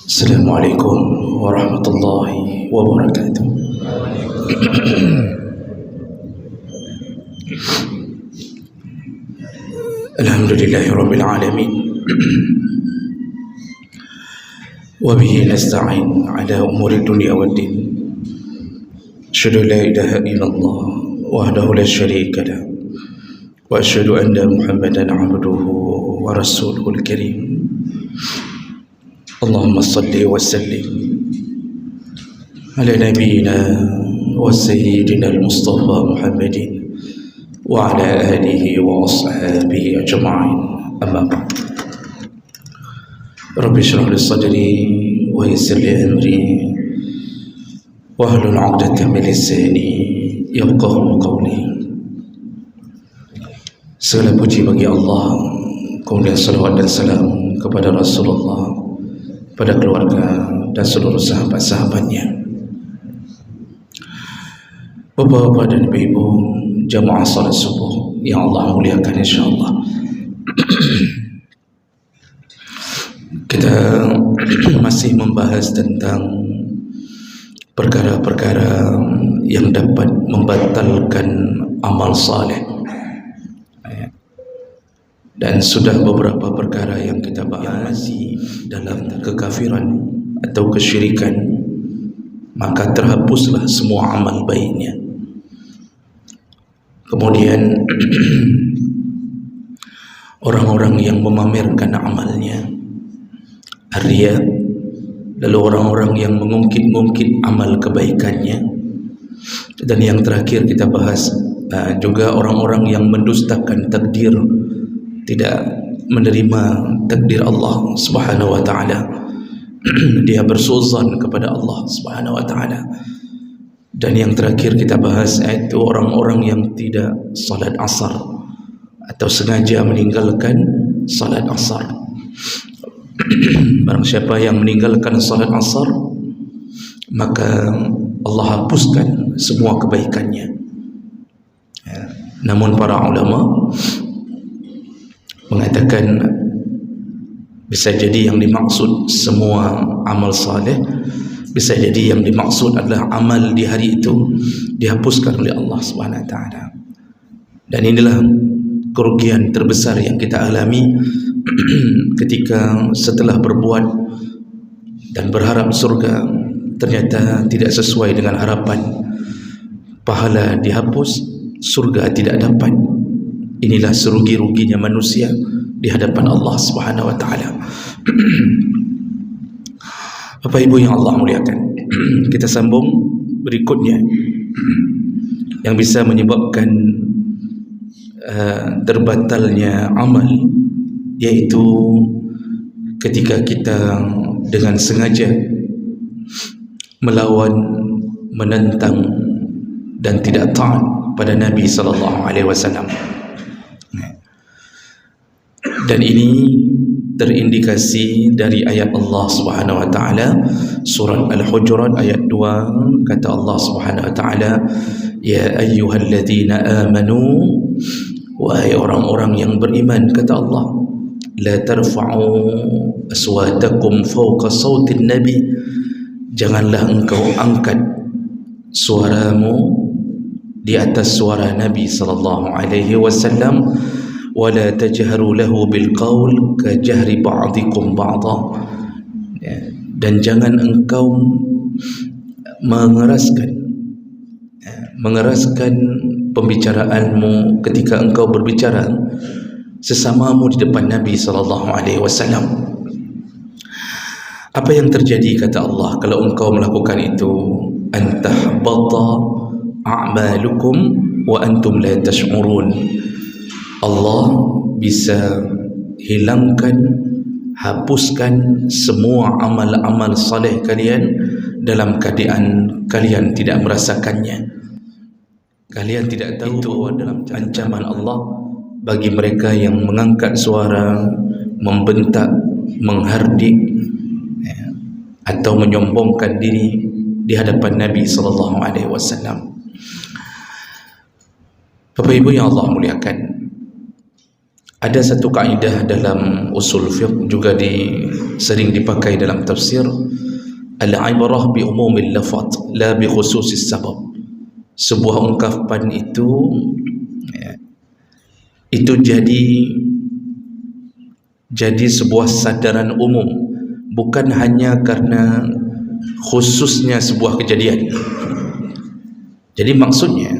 Assalamualaikum warahmatullahi wabarakatuh. Alhamdulillahi rabbil alamin. Wa bihi nasta'in ala umuri dunya waddin. Asyhadu la ilaha illallah wahdahu la syarika lah. Wa asyhadu anna Muhammadan 'abduhu wa rasuluhul karim. Allahumma salli wa sallim ala nabiyyina wa sayyidina al-Mustafa Muhammadin wa ala alihi wa ashabihi ajma'in. Amma ba'd. Rabbi shrah li sadri wa yassir li amri wa hlul 'uqdatam min lisani yafqahu qawli. Segala puji bagi Allah, kemudian salawat dan salam kepada Rasulullah, pada keluarga dan seluruh sahabat-sahabatnya. Bapak-bapak dan ibu-ibu jamaah salat subuh yang Allah muliakan insyaAllah. Kita masih membahas tentang perkara-perkara yang dapat membatalkan amal saleh. Dan sudah beberapa perkara yang kita bahas dalam kekafiran atau kesyirikan, maka terhapuslah semua amal baiknya. Kemudian orang-orang yang memamerkan amalnya, ar-riya, lalu orang-orang yang mengungkit-ungkit amal kebaikannya, dan yang terakhir kita bahas juga orang-orang yang mendustakan takdir, tidak menerima takdir Allah Subhanahu wa taala. Dia bersuzon kepada Allah Subhanahu wa taala. Dan yang terakhir kita bahas itu orang-orang yang tidak salat asar atau sengaja meninggalkan salat asar. Barang siapa yang meninggalkan salat asar, maka Allah hapuskan semua kebaikannya. Namun para ulama mengatakan bisa jadi yang dimaksud semua amal saleh, bisa jadi yang dimaksud adalah amal di hari itu dihapuskan oleh Allah Subhanahu wa taala. Dan inilah kerugian terbesar yang kita alami ketika setelah berbuat dan berharap surga ternyata tidak sesuai dengan harapan. Pahala dihapus, surga tidak dapat. Inilah serugi-ruginya manusia di hadapan Allah Subhanahu wa taala. Bapak Ibu yang Allah muliakan, kita sambung berikutnya yang bisa menyebabkan terbatalnya amal, yaitu ketika kita dengan sengaja melawan, menentang dan tidak taat pada Nabi sallallahu alaihi wasallam. Dan ini terindikasi dari ayat Allah Subhanahu wa taala, surat Al-Hujurat ayat 2, kata Allah Subhanahu wa taala, ya ayyuhalladzina amanu, wahai orang-orang yang beriman, kata Allah, la tarfa'u aswatakum fawqa sautin nabi, janganlah engkau angkat suaramu di atas suara Nabi sallallahu alaihi wasallam, wala tajharu lahu bil qaul ka jahri ba'dikum ba'dha, dan jangan engkau mengeraskan pembicaraanmu ketika engkau berbicara sesamamu di depan Nabi sallallahu alaihi wasallam. Apa yang terjadi, kata Allah, kalau engkau melakukan itu? Antahbata a'malukum wa antum la tash'urun. Allah bisa hilangkan, hapuskan semua amal-amal saleh kalian dalam keadaan kalian tidak merasakannya. Kalian tidak tahu itu dalam ancaman Allah bagi mereka yang mengangkat suara, membentak, menghardik, atau menyombongkan diri di hadapan Nabi sallallahu alaihi wasallam. Bapak Ibu yang Allah muliakan, Ada satu kaedah dalam usul fiqh juga sering dipakai dalam tafsir, al-ibrah bi umumil lafaz la bi khususis sabab. Sebuah ungkapan itu jadi sebuah sadaran umum, bukan hanya karena khususnya sebuah kejadian. Jadi maksudnya,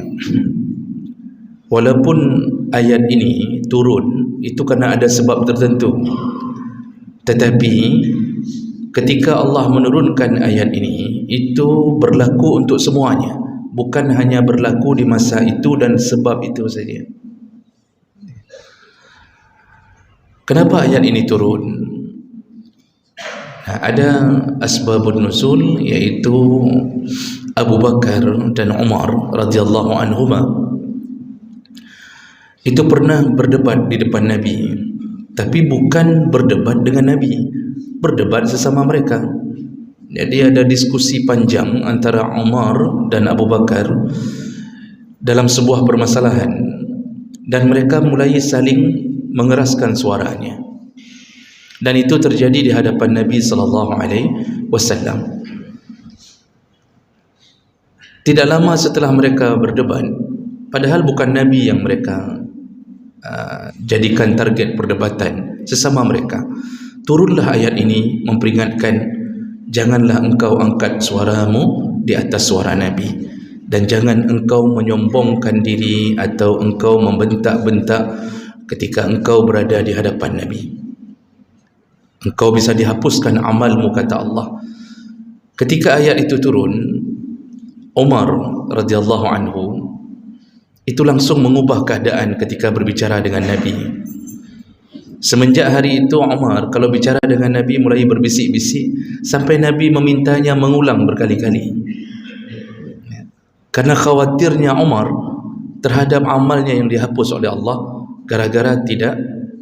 walaupun ayat ini turun itu karena ada sebab tertentu, tetapi ketika Allah menurunkan ayat ini, itu berlaku untuk semuanya, bukan hanya berlaku di masa itu dan sebab itu saja. Kenapa ayat ini turun? Nah, ada asbabun nuzul, yaitu Abu Bakar dan Umar radhiyallahu anhuma itu pernah berdebat di depan Nabi, tapi bukan berdebat dengan Nabi, berdebat sesama mereka. Jadi ada diskusi panjang antara Umar dan Abu Bakar dalam sebuah permasalahan, dan mereka mulai saling mengeraskan suaranya, dan itu terjadi di hadapan Nabi sallallahu alaihi wasallam. Tidak lama setelah mereka berdebat, padahal bukan Nabi yang mereka jadikan target perdebatan sesama mereka, turunlah ayat ini memperingatkan, janganlah engkau angkat suaramu di atas suara Nabi, dan jangan engkau menyombongkan diri atau engkau membentak-bentak ketika engkau berada di hadapan Nabi. Engkau bisa dihapuskan amalmu, kata Allah. Ketika ayat itu turun, Umar radhiyallahu anhu itu langsung mengubah keadaan ketika berbicara dengan Nabi. Semenjak hari itu Umar kalau bicara dengan Nabi mulai berbisik-bisik, sampai Nabi memintanya mengulang berkali-kali, karena khawatirnya Umar terhadap amalnya yang dihapus oleh Allah gara-gara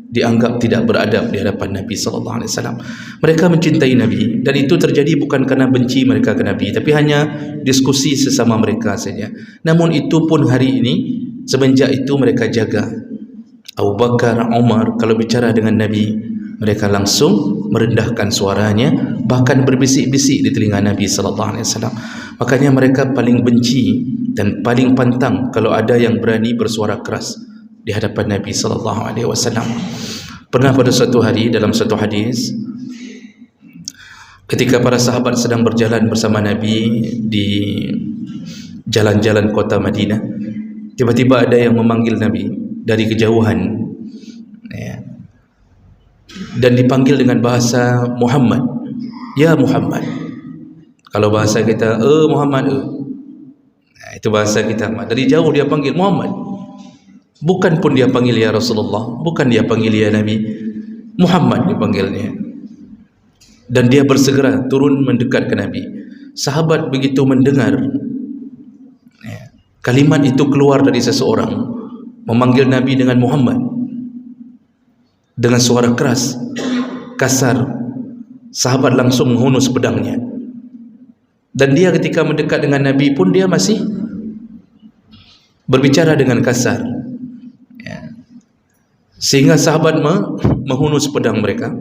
dianggap tidak beradab di hadapan Nabi sallallahu alaihi wasallam. Mereka mencintai Nabi, dan itu terjadi bukan karena benci mereka ke Nabi, tapi hanya diskusi sesama mereka saja. Namun itu pun hari ini, semenjak itu mereka jaga. Abu Bakar, Umar kalau bicara dengan Nabi, mereka langsung merendahkan suaranya, bahkan berbisik-bisik di telinga Nabi sallallahu alaihi wasallam. Makanya mereka paling benci dan paling pantang kalau ada yang berani bersuara keras di hadapan Nabi sallallahu alaihi wasallam. Pernah pada suatu hari dalam satu hadis, ketika para sahabat sedang berjalan bersama Nabi di jalan-jalan kota Madinah, tiba-tiba ada yang memanggil Nabi dari kejauhan, dan dipanggil dengan bahasa Muhammad, ya Muhammad. Kalau bahasa kita, Muhammad, itu bahasa kita. Dari jauh dia panggil Muhammad. Bukan pun dia panggil ya Rasulullah, bukan dia panggil ya Nabi, Muhammad dipanggilnya. Dan dia bersegera turun mendekat ke Nabi. Sahabat begitu mendengar kalimat itu keluar dari seseorang memanggil Nabi dengan Muhammad dengan suara keras, kasar, sahabat langsung menghunus pedangnya. Dan dia ketika mendekat dengan Nabi pun dia masih berbicara dengan kasar, sehingga sahabat menghunus pedang mereka.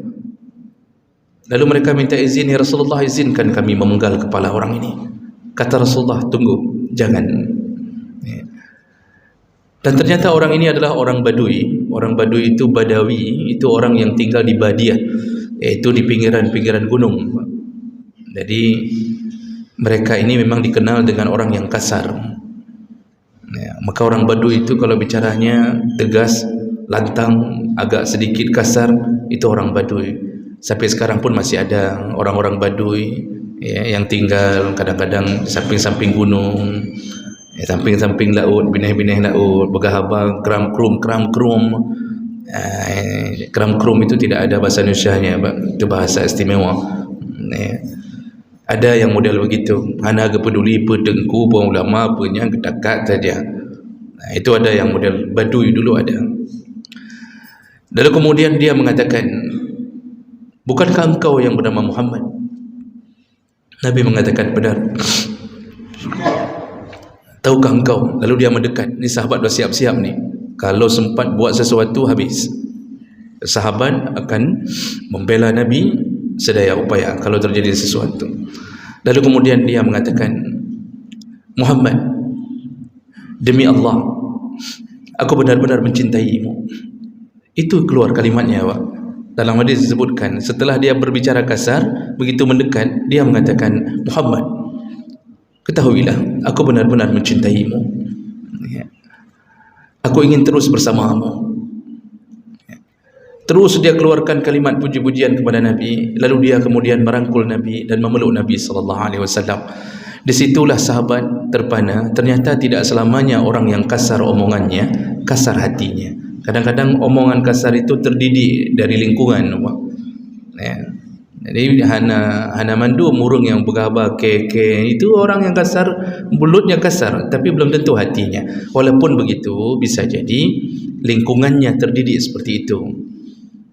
Lalu mereka minta izin, ya Rasulullah, izinkan kami memenggal kepala orang ini. Kata Rasulullah, tunggu, jangan. Dan ternyata orang ini adalah orang Badui. Orang Badui itu Badawi, itu orang yang tinggal di Badiah, yaitu di pinggiran-pinggiran gunung. Jadi mereka ini memang dikenal dengan orang yang kasar. Maka orang Badui itu kalau bicaranya tegas, lantang, agak sedikit kasar, itu orang Badui. Sampai sekarang pun masih ada orang-orang Badui yang tinggal kadang-kadang di samping-samping gunung, samping-samping laut, bineh-bineh laut, bergahabang, kram-krum. Kram-krum itu tidak ada bahasa Indonesianya, itu bahasa istimewa. Ada yang model begitu, hana peduli pedengku pun ulama punya dekat saja. Itu ada yang model Badui dulu ada. Lalu kemudian dia mengatakan, bukankah engkau yang bernama Muhammad? Nabi mengatakan, benar. Tahukah engkau? Lalu dia mendekat. Ini sahabat dah siap-siap ni, kalau sempat buat sesuatu habis. Sahabat akan membela Nabi sedaya upaya kalau terjadi sesuatu. Lalu kemudian dia mengatakan, Muhammad, demi Allah, aku benar-benar mencintaimu. Itu keluar kalimatnya, Pak. Dalam hadis disebutkan, setelah dia berbicara kasar, begitu mendekat, dia mengatakan, Muhammad, ketahuilah, aku benar-benar mencintaimu. Aku ingin terus bersamamu. Terus dia keluarkan kalimat puji-pujian kepada Nabi, lalu dia kemudian merangkul Nabi dan memeluk Nabi SAW. Disitulah sahabat terpana, ternyata tidak selamanya orang yang kasar omongannya, kasar hatinya. Kadang-kadang omongan kasar itu terdidik dari lingkungan. Ya. Jadi hana mandu murung yang bergaba keke itu orang yang kasar, mulutnya kasar tapi belum tentu hatinya. Walaupun begitu, bisa jadi lingkungannya terdidik seperti itu.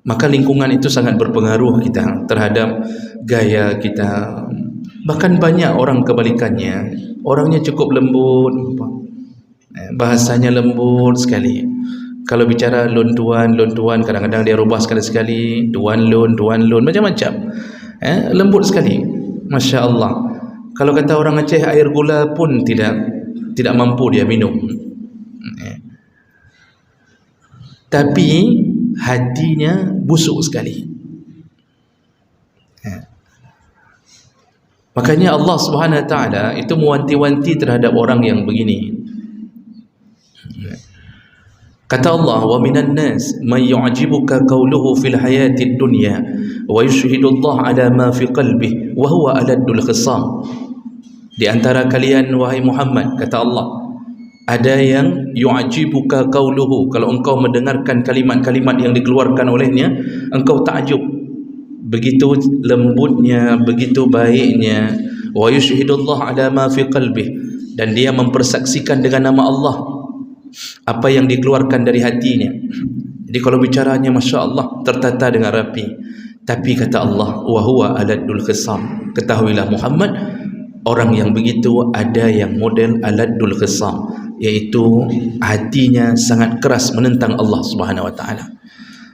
Maka lingkungan itu sangat berpengaruh kita terhadap gaya kita. Bahkan banyak orang kebalikannya, orangnya cukup lembut, bahasanya lembut sekali. Kalau bicara lon tuan, kadang-kadang dia rubah sekali-sekali, tuan lon, macam-macam. Lembut sekali, Masya Allah. Kalau kata orang Aceh, air gula pun tidak mampu dia minum. Tapi hatinya busuk sekali. Makanya Allah Subhanahu Wa Taala itu mewanti-wanti terhadap orang yang begini. Kata Allah, wa minan nas may yu'jibuka qawluhu fil hayatid dunya wa yushhidu Allah ala ma fi qalbihi wa huwa aladul khisam. Di antara kalian wahai Muhammad, kata Allah, ada yang yu'jibuka qawluhu, kalau engkau mendengarkan kalimat-kalimat yang dikeluarkan olehnya, engkau takjub, begitu lembutnya, begitu baiknya. Wa yushhidullah ala ma fi qalbih, dan dia mempersaksikan dengan nama Allah apa yang dikeluarkan dari hatinya. Jadi kalau bicaranya Masya Allah, tertata dengan rapi. Tapi kata Allah, wa huwa aladul khisam, ketahuilah Muhammad, orang yang begitu ada yang model aladul khisam, yaitu hatinya sangat keras menentang Allah Subhanahu Wa Taala.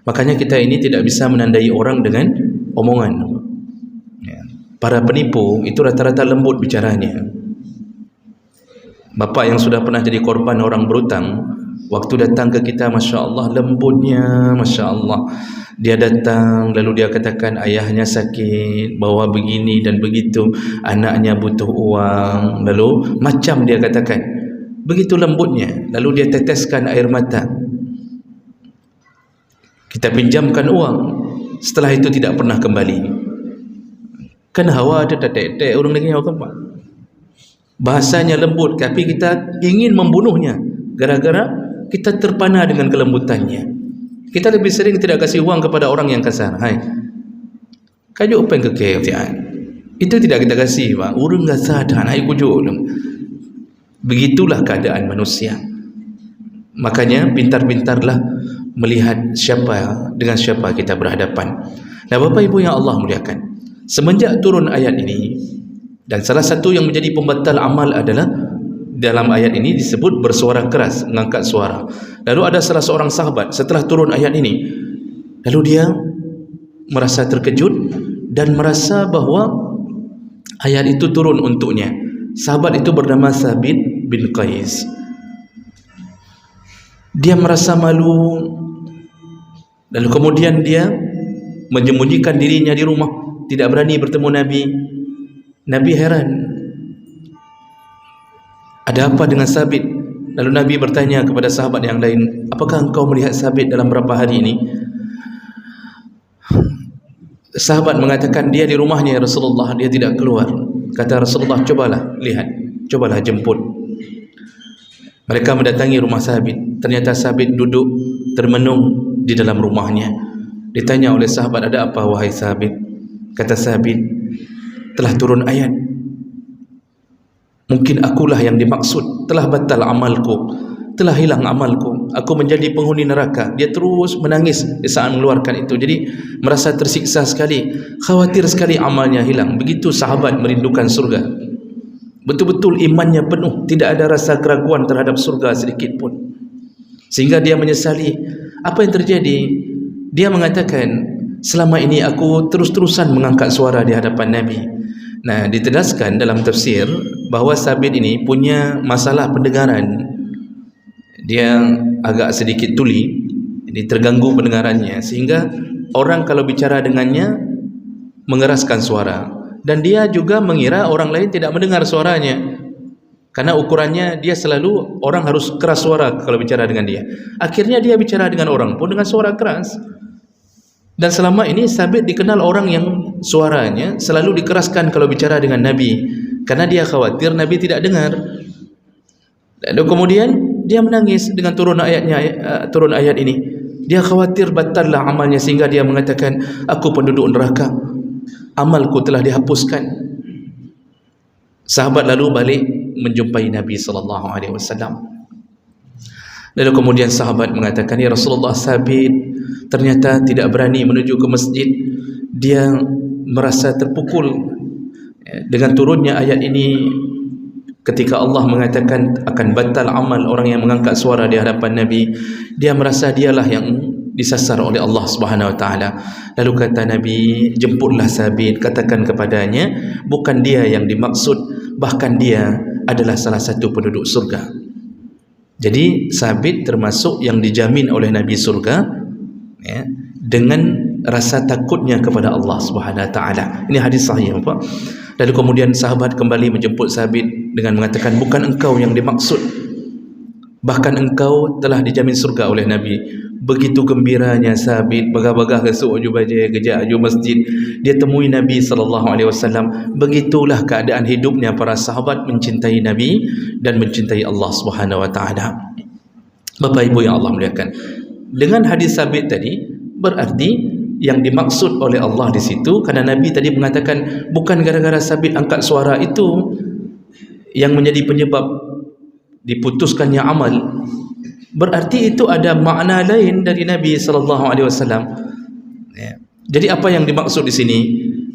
Makanya kita ini tidak bisa menandai orang dengan omongan. Para penipu itu rata-rata lembut bicaranya. Bapak yang sudah pernah jadi korban orang berutang, waktu datang ke kita, Masya Allah, lembutnya, Masya Allah. Dia datang, lalu dia katakan ayahnya sakit, bawa begini dan begitu, anaknya butuh uang, lalu macam dia katakan, begitu lembutnya, lalu dia teteskan air mata. Kita pinjamkan uang, setelah itu tidak pernah kembali. Kan hawa ada tetek-tetek orang lagi apa? Bahasanya lembut, tapi kita ingin membunuhnya gara-gara kita terpana dengan kelembutannya. Kita lebih sering tidak kasih uang kepada orang yang kasar. Hai, kayu apa yang kekeh? Itu tidak kita kasih, Pak. Urang kasar dan hai kujuk. Begitulah keadaan manusia. Makanya pintar-pintarlah melihat dengan siapa kita berhadapan. Nah, Bapak Ibu yang Allah muliakan, semenjak turun ayat ini, dan salah satu yang menjadi pembatal amal adalah dalam ayat ini disebut bersuara keras, mengangkat suara. Lalu ada salah seorang sahabat setelah turun ayat ini, lalu dia merasa terkejut dan merasa bahwa ayat itu turun untuknya. Sahabat itu bernama Thabit bin Qais. Dia merasa malu, lalu kemudian dia menyembunyikan dirinya di rumah, tidak berani bertemu Nabi. Nabi heran, ada apa dengan Sabit? Lalu Nabi bertanya kepada sahabat yang lain, apakah engkau melihat Sabit dalam berapa hari ini? Sahabat mengatakan, dia di rumahnya ya Rasulullah, dia tidak keluar. Kata Rasulullah, cobalah lihat, cobalah jemput. Mereka mendatangi rumah Sabit. Ternyata Sabit duduk termenung di dalam rumahnya. Ditanya oleh sahabat, ada apa wahai Sabit? Kata Sabit, telah turun ayat, mungkin akulah yang dimaksud, telah batal amalku, telah hilang amalku, aku menjadi penghuni neraka. Dia terus menangis di saat mengeluarkan itu. Jadi merasa tersiksa sekali, khawatir sekali amalnya hilang. Begitu sahabat merindukan surga, betul-betul imannya penuh, tidak ada rasa keraguan terhadap surga sedikit pun, sehingga dia menyesali apa yang terjadi. Dia mengatakan, selama ini aku terus-terusan mengangkat suara di hadapan Nabi. Nah, ditegaskan dalam tafsir bahawa Sabit ini punya masalah pendengaran. Dia agak sedikit tuli, jadi terganggu pendengarannya, sehingga orang kalau bicara dengannya mengeraskan suara, dan dia juga mengira orang lain tidak mendengar suaranya. Karena ukurannya dia selalu orang harus keras suara kalau bicara dengan dia. Akhirnya dia bicara dengan orang pun dengan suara keras. Dan selama ini Sabit dikenal orang yang suaranya selalu dikeraskan kalau bicara dengan Nabi, karena dia khawatir Nabi tidak dengar. Lalu kemudian dia menangis dengan turun ayat ini. Dia khawatir batallah amalnya, sehingga dia mengatakan, aku penduduk neraka, amalku telah dihapuskan. Sahabat lalu balik menjumpai Nabi SAW. Lalu kemudian sahabat mengatakan, ya Rasulullah, Sabit ternyata tidak berani menuju ke masjid. Dia merasa terpukul dengan turunnya ayat ini, ketika Allah mengatakan akan batal amal orang yang mengangkat suara di hadapan Nabi. Dia merasa dialah yang disasar oleh Allah Subhanahu Wa Taala. Lalu kata Nabi, jemputlah Sabit, katakan kepadanya bukan dia yang dimaksud, bahkan dia adalah salah satu penduduk surga. Jadi Sabit termasuk yang dijamin oleh Nabi surga, ya, dengan rasa takutnya kepada Allah Subhanahu Wa Taala. Ini hadis sahih, Pak. Lalu kemudian sahabat kembali menjemput Sabit dengan mengatakan, bukan engkau yang dimaksud, bahkan engkau telah dijamin surga oleh Nabi. Begitu gembiranya Sabit, bagah-bagah kesuk aju baja, kejap aju masjid, dia temui Nabi SAW. Begitulah keadaan hidupnya para sahabat mencintai Nabi dan mencintai Allah Subhanahu Wa Taala. Bapak Ibu yang Allah muliakan, dengan hadis Sabit tadi berarti yang dimaksud oleh Allah di situ, karena Nabi tadi mengatakan bukan gara-gara Sabit angkat suara itu yang menjadi penyebab diputuskannya amal, berarti itu ada makna lain dari Nabi SAW. Ya. Jadi apa yang dimaksud di sini?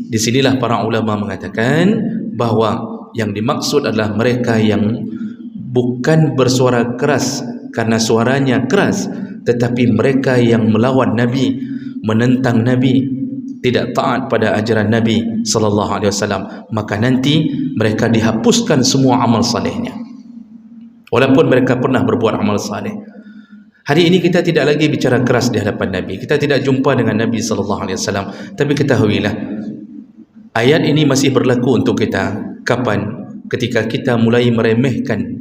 Di sinilah para ulama mengatakan bahawa yang dimaksud adalah mereka yang bukan bersuara keras karena suaranya keras, tetapi mereka yang melawan Nabi, menentang Nabi, tidak taat pada ajaran Nabi SAW, maka nanti mereka dihapuskan semua amal salehnya, walaupun mereka pernah berbuat amal saleh. Hari ini kita tidak lagi bicara keras di hadapan Nabi, kita tidak jumpa dengan Nabi SAW, tapi ketahuilah ayat ini masih berlaku untuk kita. Kapan? Ketika kita mulai meremehkan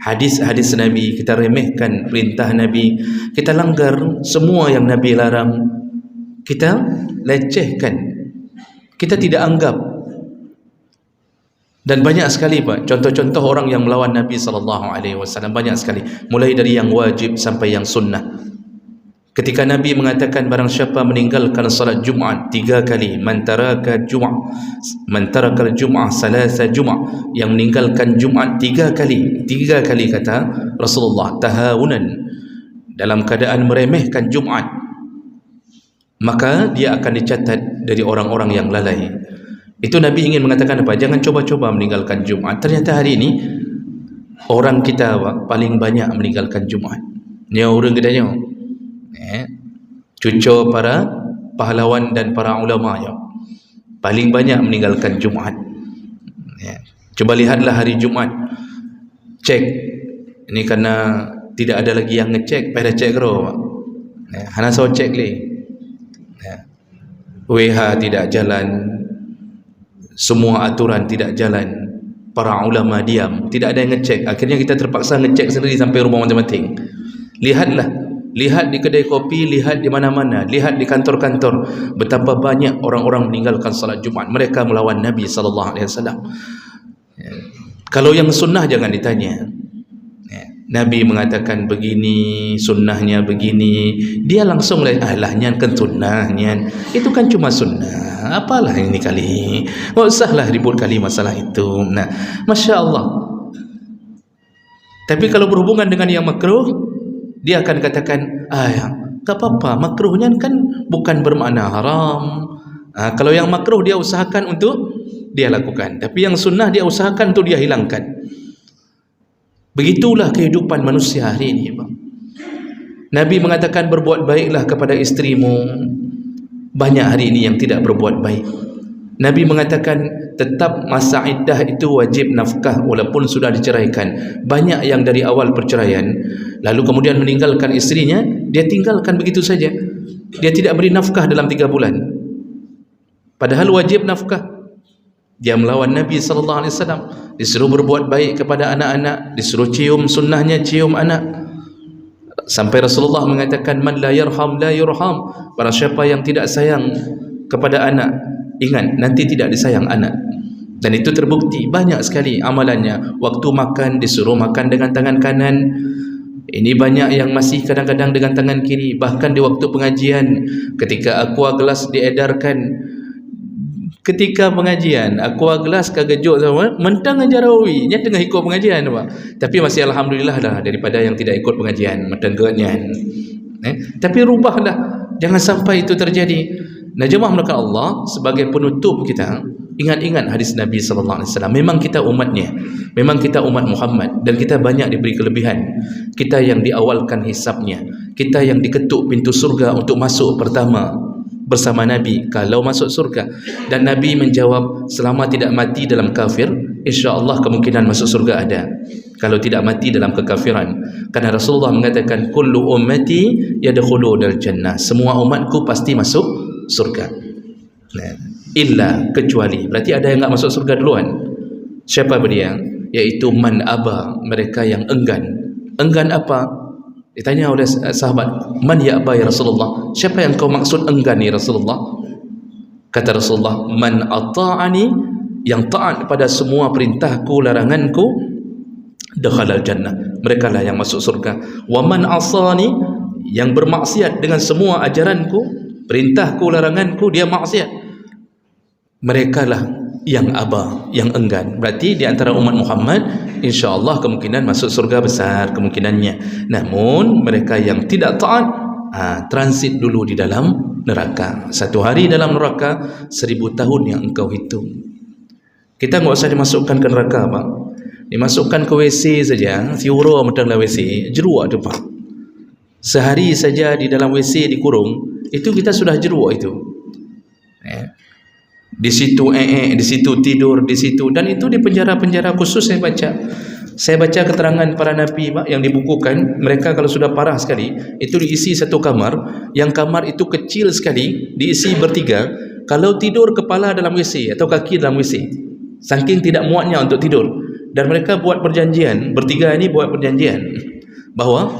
hadis-hadis Nabi, kita remehkan perintah Nabi, kita langgar semua yang Nabi larang, kita lecehkan, kita tidak anggap. Dan banyak sekali, Pak, contoh-contoh orang yang melawan Nabi SAW, banyak sekali, mulai dari yang wajib sampai yang sunnah. Ketika Nabi mengatakan barang siapa meninggalkan salat Jumaat 3 kali, man taraka Jum'ah salasa Jum'ah, yang meninggalkan Jumaat 3 kali kata Rasulullah, tahawunan, dalam keadaan meremehkan Jumaat, maka dia akan dicatat dari orang-orang yang lalai. Itu Nabi ingin mengatakan apa? Jangan coba-coba meninggalkan Jumaat. Ternyata hari ini orang kita, Pak, paling banyak meninggalkan Jumaat. Ni orang kedanya, cucu para pahlawan dan para ulama ya, paling banyak meninggalkan Jumaat. Coba lihatlah hari Jumaat, cek. Ini karena tidak ada lagi yang ngecek, pada cek kero, Pak. Hana so cek le. WH tidak jalan, semua aturan tidak jalan, para ulama diam, tidak ada yang ngecek. Akhirnya kita terpaksa ngecek sendiri sampai rumah masing-masing. Lihatlah, lihat di kedai kopi, lihat di mana-mana, lihat di kantor-kantor, betapa banyak orang-orang meninggalkan salat Jumaat. Mereka melawan Nabi SAW. Kalau yang sunnah jangan ditanya. Nabi mengatakan begini, sunnahnya begini, dia langsung ahlahnya kan sunnahnya, itu kan cuma sunnah, apalah ini kali, nggak usahlah ribut kali masalah itu. Nah, Masya Allah. Tapi kalau berhubungan dengan yang makruh, dia akan katakan, gak apa-apa, makruhnya kan bukan bermakna haram. Kalau yang makruh dia usahakan untuk dia lakukan, tapi yang sunnah dia usahakan untuk dia hilangkan. Begitulah kehidupan manusia hari ini, Pak. Nabi mengatakan berbuat baiklah kepada isterimu. Banyak hari ini yang tidak berbuat baik. Nabi mengatakan tetap masa iddah itu wajib nafkah walaupun sudah diceraikan. Banyak yang dari awal perceraian lalu kemudian meninggalkan isterinya, dia tinggalkan begitu saja. Dia tidak beri nafkah dalam 3 bulan. Padahal wajib nafkah. Dia melawan Nabi SAW. Disuruh berbuat baik kepada anak-anak, disuruh cium sunnahnya, cium anak. Sampai Rasulullah mengatakan man la yarham la yurham. Barang siapa yang tidak sayang kepada anak, ingat nanti tidak disayang anak. Dan itu terbukti banyak sekali amalannya. Waktu makan disuruh makan dengan tangan kanan. Ini banyak yang masih kadang-kadang dengan tangan kiri. Bahkan di waktu pengajian ketika aqua gelas diedarkan, ketika pengajian aqua gelas kagejut sama mentang ajarawi nya tengah ikut pengajian Pak. Tapi masih alhamdulillah dah daripada yang tidak ikut pengajian mentenggeutnya. Tapi rubahlah, jangan sampai itu terjadi. Nah, jemaah melakukan Allah sebagai penutup kita, ingat-ingat hadis Nabi sallallahu alaihi wasallam. Memang kita umatnya, memang kita umat Muhammad dan kita banyak diberi kelebihan. Kita yang diawalkan hisabnya, kita yang diketuk pintu surga untuk masuk pertama bersama Nabi kalau masuk surga. Dan Nabi menjawab, selama tidak mati dalam kafir, insya-Allah kemungkinan masuk surga ada. Kalau tidak mati dalam kekafiran, karena Rasulullah mengatakan kullu ummati yadkhulunal jannah, semua umatku pasti masuk surga. Nah, illa, kecuali, berarti ada yang enggak masuk surga duluan. Siapa dia? Yaitu man aba, mereka yang enggan. Enggan apa? Ditanya oleh sahabat, man ya aba ya Rasulullah, siapa yang kau maksud enggan ya Rasulullah? Kata Rasulullah, man ata'ani, yang taat pada semua perintahku laranganku, dakhalal jannah, mereka lah yang masuk surga. Wa man asani, yang bermaksiat dengan semua ajaranku, perintahku laranganku, dia maksiat, mereka lah yang aba, yang enggan. Berarti di antara umat Muhammad insya-Allah kemungkinan masuk surga besar kemungkinannya. Namun mereka yang tidak taat, transit dulu di dalam neraka. 1 hari dalam neraka 1000 tahun yang engkau hitung. Kita enggak usah dimasukkan ke neraka, Pak. Dimasukkan ke WC saja, siura metanglah WC, jeruak tu, Pak. Sehari saja di dalam WC dikurung, itu kita sudah jeruak itu. Di situ di situ tidur, di situ, dan itu di penjara-penjara khusus saya baca. Saya baca keterangan para nabi, Pak, yang dibukukan. Mereka kalau sudah parah sekali, itu diisi satu kamar, yang kamar itu kecil sekali, diisi bertiga. Kalau tidur kepala dalam WC atau kaki dalam WC, saking tidak muatnya untuk tidur. Dan mereka buat perjanjian, bertiga ini buat perjanjian bahwa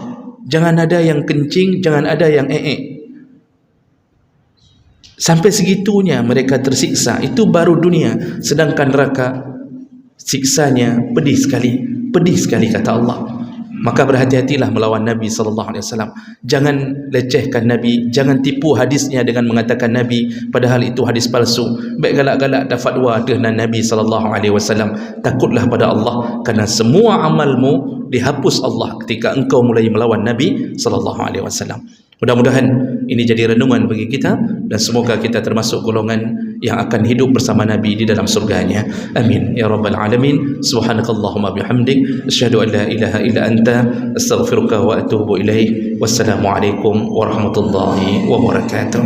jangan ada yang kencing, jangan ada yang Sampai segitunya mereka tersiksa. Itu baru dunia. Sedangkan neraka siksanya pedih sekali kata Allah. Maka berhati-hatilah melawan Nabi SAW. Jangan lecehkan Nabi, jangan tipu hadisnya dengan mengatakan Nabi padahal itu hadis palsu. Baik galak-galak dah fatwa dengan Nabi SAW. Takutlah pada Allah, kerana semua amalmu dihapus Allah ketika engkau mulai melawan Nabi SAW. Mudah-mudahan ini jadi renungan bagi kita, dan semoga kita termasuk golongan yang akan hidup bersama Nabi di dalam surganya. Amin ya rabbal alamin. Subhanakallahumma bihamdik, asyhadu an la ilaha illa anta, astaghfiruka wa atubu ilaik. Wassalamualaikum warahmatullahi wabarakatuh.